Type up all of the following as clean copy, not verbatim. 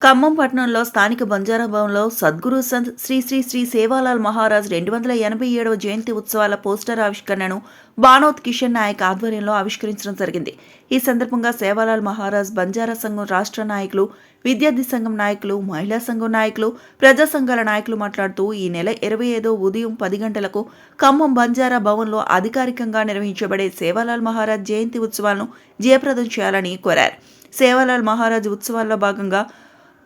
ఖమ్మం పట్టణంలో స్థానిక బంజారా భవన్లో సద్గురు సంత్ శ్రీ శ్రీ శ్రీ సేవాలాల్ మహారాజ్ 287వ జయంతి ఉత్సవాల పోస్టర్ ఆవిష్కరణను బానోత్ కిషన్ నాయక్ ఆధ్వర్యంలో ఆవిష్కరించడం జరిగింది. ఈ సందర్భంగా సేవాలాల్ మహారాజ్ బంజారా సంఘం రాష్ట్ర నాయకులు, విద్యార్థి సంఘం నాయకులు, మహిళా సంఘం నాయకులు, ప్రజా సంఘాల నాయకులు మాట్లాడుతూ ఈ నెల 25 ఉదయం 10 గంటలకు ఖమ్మం బంజారా భవన్లో అధికారికంగా నిర్వహించబడే సేవాలాల్ మహారాజ్ జయంతి ఉత్సవాలను జయప్రదం చేయాలని కోరారు. సేవాలాల్ మహారాజ్ ఉత్సవాల్లో భాగంగా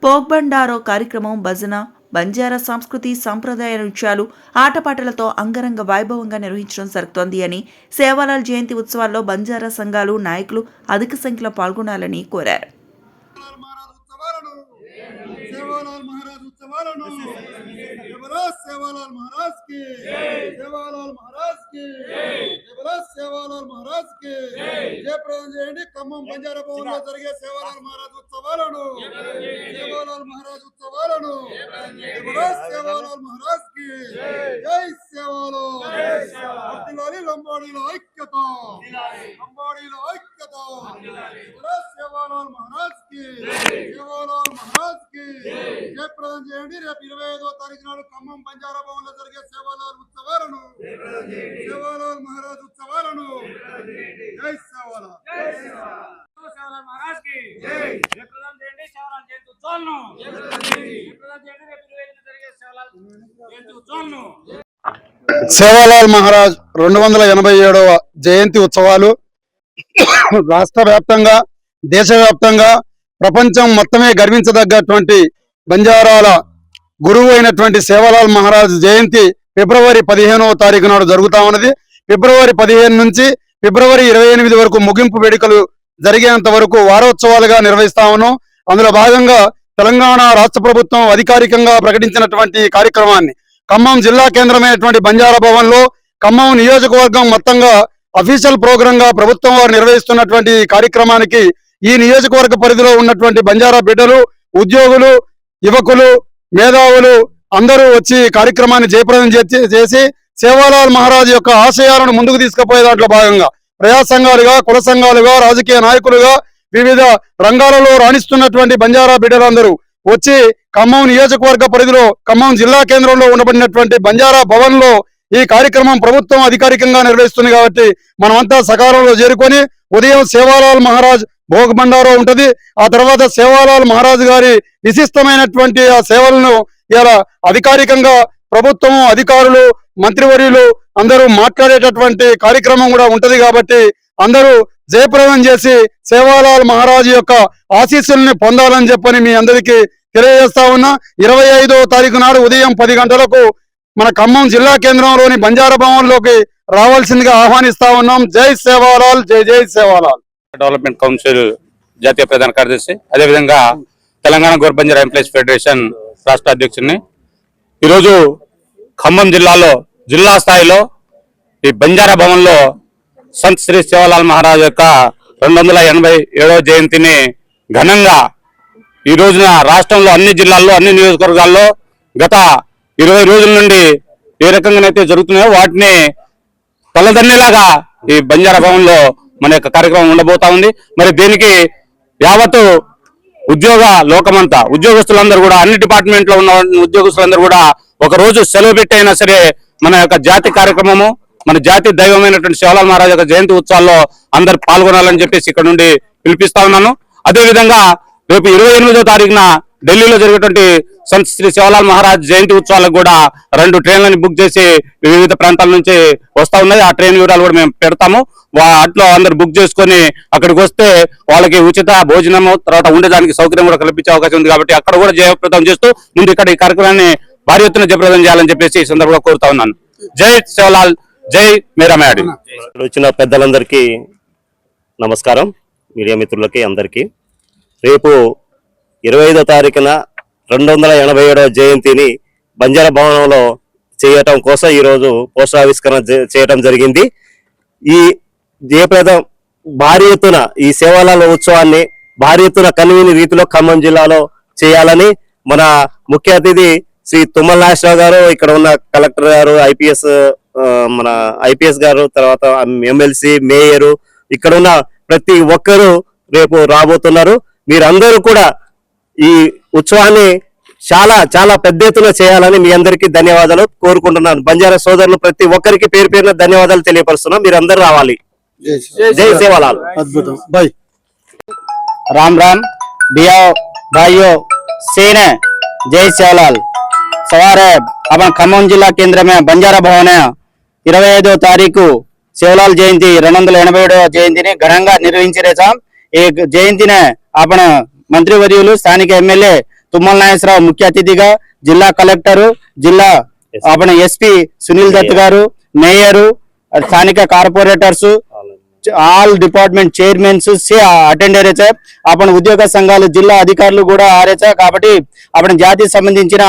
పోగ్బండారో కార్యక్రమం, భజన, బంజారా సంస్కృతి, సంప్రదాయ నృత్యాలు, ఆటపాటలతో అంగరంగ వైభవంగా నిర్వహించడం జరుగుతోంది అని, సేవాలాల్ జయంతి ఉత్సవాల్లో బంజారా సంఘాలు, నాయకులు అధిక సంఖ్యలో పాల్గొనాలని కోరారు. ఖమ్మం బంజారా భవన్ లో జరిగే సేవాలాల్ మహారాజ్ ఉత్సవాలను సేవాలాల్ మహారాజ్ ఉత్సవాలను సేవాలాల్ మహారాజ్ కి జై సేవాలాల్ లంబాడీలో ఐక్యత లంబాడీలో ఐక్యత సేవాలాల్ మహారాజ్ కి సేవాలాల్ మహారాజ్ కి జయప్రదం చేయండి. రేపు 25వ తారీఖు నాడు ఖమ్మం బంజారా భవన్ లో జరిగే సేవాలాల్ ఉత్సవాలను సేవాలాల్ మహారాజ్ ఉత్సవాలను జై సేవాలాల్ సేవాలాల్ మహారాజ్ కి జయప్రదం చేయండి. సేవాలాల్ జయంతి ఉత్సవాలను జయప్రదం చేయండి. రేపు 25న జరిగే సేవాలాల్ జయంతి ఉత్సవాలను సేవాలాల్ మహారాజ్ 287వ జయంతి ఉత్సవాలు రాష్ట్ర వ్యాప్తంగా, దేశవ్యాప్తంగా, ప్రపంచం మొత్తమే గర్వించదగ్గటువంటి బంజారాల గురువు అయినటువంటి సేవాలాల్ మహారాజ్ జయంతి ఫిబ్రవరి 15వ తారీఖు నాడు జరుగుతా ఉన్నది. ఫిబ్రవరి 15 నుంచి ఫిబ్రవరి 28 వరకు ముగింపు వేడుకలు జరిగేంత వరకు వారోత్సవాలుగా నిర్వహిస్తా ఉన్నాం. అందులో భాగంగా తెలంగాణ రాష్ట్ర ప్రభుత్వం అధికారికంగా ప్రకటించినటువంటి కార్యక్రమాన్ని ఖమ్మం జిల్లా కేంద్రమైనటువంటి బంజారా భవన్ లో ఖమ్మం నియోజకవర్గం మొత్తంగా అఫీషియల్ ప్రోగ్రామ్ గా ప్రభుత్వం వారు నిర్వహిస్తున్నటువంటి కార్యక్రమానికి ఈ నియోజకవర్గ పరిధిలో ఉన్నటువంటి బంజారా బిడ్డలు, ఉద్యోగులు, యువకులు, మేధావులు అందరూ వచ్చి కార్యక్రమాన్ని జయప్రదం చేసి సేవాలాల్ మహారాజ్ యొక్క ఆశయాలను ముందుకు తీసుకుపోయే దాంట్లో భాగంగా ప్రజా సంఘాలుగా, కుల సంఘాలుగా, రాజకీయ నాయకులుగా వివిధ రంగాలలో రాణిస్తున్నటువంటి బంజారా బిడ్డలందరూ వచ్చి ఖమ్మం నియోజకవర్గ పరిధిలో ఖమ్మం జిల్లా కేంద్రంలో ఉండబడినటువంటి బంజారా భవన్ లో ఈ కార్యక్రమం ప్రభుత్వం అధికారికంగా నిర్వహిస్తుంది కాబట్టి మనమంతా సకాలంలో చేరుకొని ఉదయం సేవాలాల్ మహారాజ్ భోగ్ బండారో ఉంటది. ఆ తర్వాత సేవాలాల్ మహారాజ్ గారి విశిష్టమైనటువంటి ఆ సేవలను ఇలా అధికారికంగా ప్రభుత్వం, అధికారులు, మంత్రివర్యులు అందరూ మాట్లాడేటటువంటి కార్యక్రమం కూడా ఉంటది. కాబట్టి అందరూ జయప్రదం చేసి సేవాలాల్ మహారాజ్ యొక్క ఆశీస్సుల్ని పొందాలని చెప్పని మీ అందరికీ తెలియజేస్తా ఉన్నా. 25వ తారీఖు నాడు ఉదయం 10 గంటలకు మన ఖమ్మం జిల్లా కేంద్రంలోని బంజారా భవన్ లోకి రావాల్సిందిగా ఆహ్వానిస్తా ఉన్నాం. జై సేవాలాల్, జై జై సేవాలాల్. డెవలప్మెంట్ కౌన్సిల్ జాతీయ ప్రధాన కార్యదర్శి, అదేవిధంగా తెలంగాణ గోర్ బంజారా ఎంప్లాయీస్ ఫెడరేషన్ రాష్ట్ర అధ్యక్షుడిని. ఈరోజు ఖమ్మం జిల్లాలో జిల్లా స్థాయిలో ఈ బంజారా భవన్ లో సంత్ శ్రీ సేవాలాల్ మహారాజ్ యొక్క 287వ జయంతిని ఘనంగా ఈ రోజున రాష్ట్రంలో అన్ని జిల్లాల్లో, అన్ని నియోజకవర్గాల్లో గత 20 రోజుల నుండి ఏ రకంగానైతే జరుగుతున్నాయో వాటిని తలదన్నేలాగా ఈ బంజారా భవన్ లో మన యొక్క కార్యక్రమం ఉండబోతా ఉంది. మరి దీనికి యావత్తు ఉద్యోగ లోకమంతా, ఉద్యోగస్తులందరూ కూడా, అన్ని డిపార్ట్మెంట్ లో ఉన్న ఉద్యోగస్తులందరూ కూడా ఒక రోజు సెలవు పెట్టి అయినా సరే మన యొక్క జాతి కార్యక్రమము, మన జాతి దైవమైనటువంటి సేవాలాల్ మహారాజ్ యొక్క జయంతి ఉత్సవాల్లో అందరు పాల్గొనాలని చెప్పేసి ఇక్కడ నుండి పిలిపిస్తా ఉన్నాను. అదేవిధంగా రేపు 28వ తారీఖున ఢిల్లీలో జరిగేటువంటి సంత్ శ్రీ సేవాలాల్ మహారాజ్ జయంతి ఉత్సవాలకు కూడా 2 ట్రైన్లను బుక్ చేసి వివిధ ప్రాంతాల నుంచి వస్తా ఉన్నాయి. ఆ ట్రైన్ వివరాలు కూడా మేము పెడతాము. వాటిలో అందరు బుక్ చేసుకొని అక్కడికి వస్తే వాళ్ళకి ఉచిత భోజనము, తర్వాత ఉండేదానికి సౌకర్యం కూడా కల్పించే అవకాశం ఉంది. కాబట్టి అక్కడ కూడా జయప్రదం చేస్తూ ముందు ఇక్కడ ఈ కార్యక్రమాన్ని భారీ ఎత్తున జయప్రదం చేయాలని చెప్పేసి ఈ సందర్భంగా కోరుతా ఉన్నాను. జై సేవాలాల్, జై మేరా మేడి. వచ్చిన పెద్దలందరికీ నమస్కారం, మీడియా మిత్రులకి అందరికీ. రేపు 25వ తారీఖున 287వ జయంతిని బంజారా భవనంలో చేయటం కోసం ఈరోజు పోస్టర్ ఆవిష్కరణ చేయటం జరిగింది. ఈ జయప్రదం భారీ ఎత్తున ఈ సేవాలాల్ ఉత్సవాన్ని భారీ ఎత్తున కన్వీని రీతిలో ఖమ్మం జిల్లాలో చేయాలని మన ముఖ్య అతిథి శ్రీ తుమ్మల నాగేశ్వరరావు గారు, ఇక్కడ ఉన్న కలెక్టర్ గారు, మన ఐపీఎస్ గారు, తర్వాత ఎమ్మెల్సీ, మేయరు, ఇక్కడ ఉన్న ప్రతి ఒక్కరూ రేపు రాబోతున్నారు. మీరందరూ కూడా ఈ ఉత్సవాన్ని చాలా చాలా పెద్ద ఎత్తున చేయాలని మీ అందరికీ ధన్యవాదాలు కోరుకుంటున్నాను. బంజారా సోదరులు ప్రతి ఒక్కరికి పేరు పేరున ధన్యవాదాలు తెలియపరుస్తున్నాం. మీరు అందరూ రావాలి. జై సేవాలాల్. అద్భుతం బాయ్. राम राम भैया भाइयों सेन जय सेवालाल सवारे अपन खम्मम जिला केंद्र में बंजारा भवन 25వ తారీఖు సేవలాల్ జయంతి 287వ జయంతిని ఘనంగా నిర్వహించేసాం. ఈ జయంతిని आपण మంత్రివర్యులు స్థానిక ఎమ్మెల్యే తుమ్మల నాగేశ్వరరావు ముఖ్య అతిథిగా, జిల్లా కలెక్టర్, జిల్లా आपण ఎస్పీ సునీల్ దత్ గారు, మేయర్, స్థానిక కార్పొరేటర్స్, ఆల్ డిపార్ట్మెంట్ చైర్మన్స్ से అటెండ్ అయ్యారు. आपण ఉద్యోగ సంఘాలు, జిల్లా అధికారులు కూడా ఆరేచా. కాబట్టి आपण జాతికి సంబంధించిన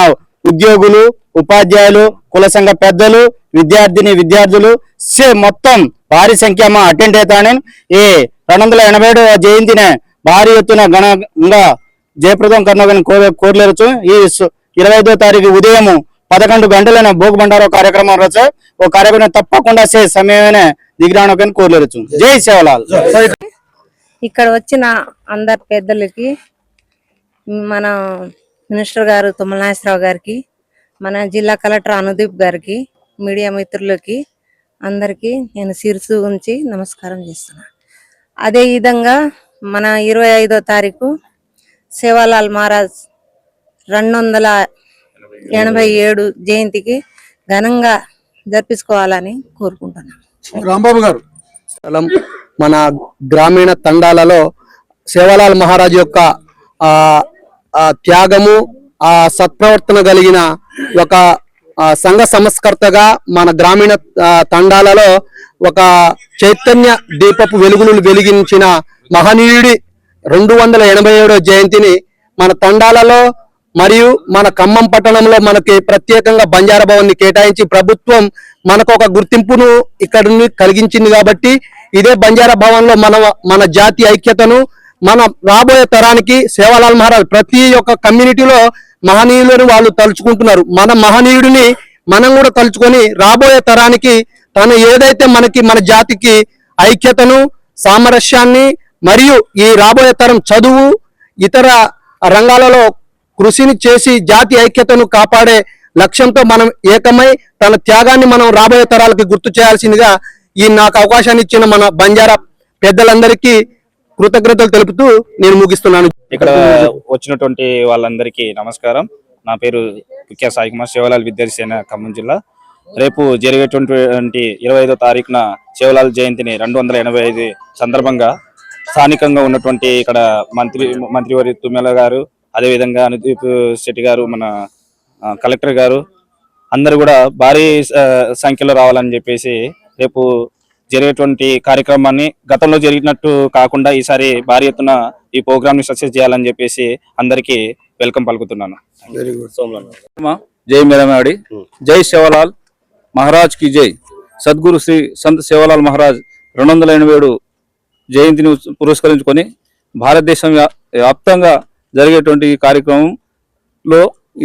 ఉద్యోగులు, ఉపాధ్యాయులు, కుల సంఘ పెద్దలు, విద్యార్థులు से మొత్తం భారీ సంఖ్యలో అటెండ్ అవుతానని ఈ 287వ జయంతిని భారీ ఎత్తున ఘనంగా జయప్రదం కర్నగని కోరలేరు. ఈ 25వ తారీఖు ఉదయం 11 గంటలైన భోగ్ బండారో కార్యక్రమం రచ ఓ కార్యక్రమం తప్పకుండా సే సమయమే దిగ్రాణకని కోరలేరు. జై సేవలాల్. ఇక్కడ వచ్చిన అందరి పెద్దలకి, మన మినిస్టర్ గారు తుమ్మల నాగేశ్వరరావు గారికి, మన జిల్లా కలెక్టర్ అనుదీప్ గారికి, మీడియా మిత్రులకి అందరికీ నేను శిరసు ఉంచి నమస్కారం చేస్తున్నా. అదే విధంగా మన 25వ తారీఖు సేవాలాల్ మహారాజ్ 287 జయంతికి ఘనంగా జరిపించుకోవాలని కోరుకుంటున్నాను. రాంబాబు గారు. మన గ్రామీణ తండాలలో సేవాలాల్ మహారాజ్ యొక్క త్యాగము, ఆ సత్ప్రవర్తన కలిగిన ఒక సంఘ సంస్కర్తగా మన గ్రామీణ తండాలలో ఒక చైతన్య దీపపు వెలుగులు వెలిగించిన మహనీయుడి 287వ జయంతిని మన తండాలలో మరియు మన ఖమ్మం పట్టణంలో మనకి ప్రత్యేకంగా బంజారా భవన్ ని కేటాయించి ప్రభుత్వం మనకు ఒక గుర్తింపును ఇక్కడ కలిగించింది. కాబట్టి ఇదే బంజారా భవన్ లో మన జాతి ఐక్యతను మన రాబోయే తరానికి సేవాలాల్ మహారాజ్ ప్రతి ఒక్క కమ్యూనిటీలో మహనీయులను వాళ్ళు తలుచుకుంటున్నారు. మన మహనీయుడిని మనం కూడా తలుచుకొని రాబోయే తరానికి తను ఏదైతే మన జాతికి ఐక్యతను, సామరస్యాన్ని మరియు ఈ రాబోయే తరం చదువు, ఇతర రంగాలలో కృషిని చేసి జాతి ఐక్యతను కాపాడే లక్ష్యంతో మనం ఏకమై తన త్యాగాన్ని మనం రాబోయే తరాలకి గుర్తు చేయాల్సిందిగా ఈ నాకు అవకాశాన్ని ఇచ్చిన మన బంజారా పెద్దలందరికీ కృతజ్ఞతలు తెలుపుతూ నేను ముగిస్తున్నాను. ఇక్కడ వచ్చినటువంటి వాళ్ళందరికీ నమస్కారం. నా పేరు పిక్యా సాయి కుమార్, సేవలాల్ విద్యార్థి సేన ఖమ్మం జిల్లా. రేపు జరిగేటువంటి 25వ తారీఖున సేవలాల్ జయంతిని 285 సందర్భంగా స్థానికంగా ఉన్నటువంటి ఇక్కడ మంత్రివర్య తుమ్మల గారు, అదేవిధంగా అనుదీప్ శెట్టి గారు, మన కలెక్టర్ గారు అందరూ కూడా భారీ సంఖ్యలో రావాలని చెప్పేసి రేపు జరిగేటువంటి కార్యక్రమాన్ని గతంలో జరిగినట్టు కాకుండా ఈసారి భారీ ఎత్తున ఈ ప్రోగ్రామ్ ని సక్సెస్ చేయాలని చెప్పేసి అందరికీ వెల్కమ్ పలుకుతున్నాను. జై మేరమాడి. జై సేవాలాల్ మహారాజ్ కి జై. సద్గురు శ్రీ సంత్ సేవాలాల్ మహారాజ్ 287 జయంతిని పురస్కరించుకొని భారతదేశం వ్యాప్తంగా జరిగేటువంటి ఈ కార్యక్రమంలో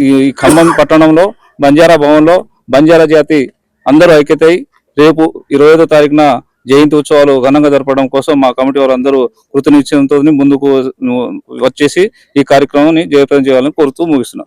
ఈ ఖమ్మం పట్టణంలో బంజారా భవన్లో బంజారా జాతి అందరూ ఐక్యతై రేపు 25వ తారీఖున జయంతి ఉత్సవాలు ఘనంగా జరపడం కోసం మా కమిటీ వారందరూ కృతనిశ్చయంతో ముందుకు వచ్చేసి ఈ కార్యక్రమాన్ని జయప్రదం చేయాలని కోరుతూ ముగిస్తున్నాం.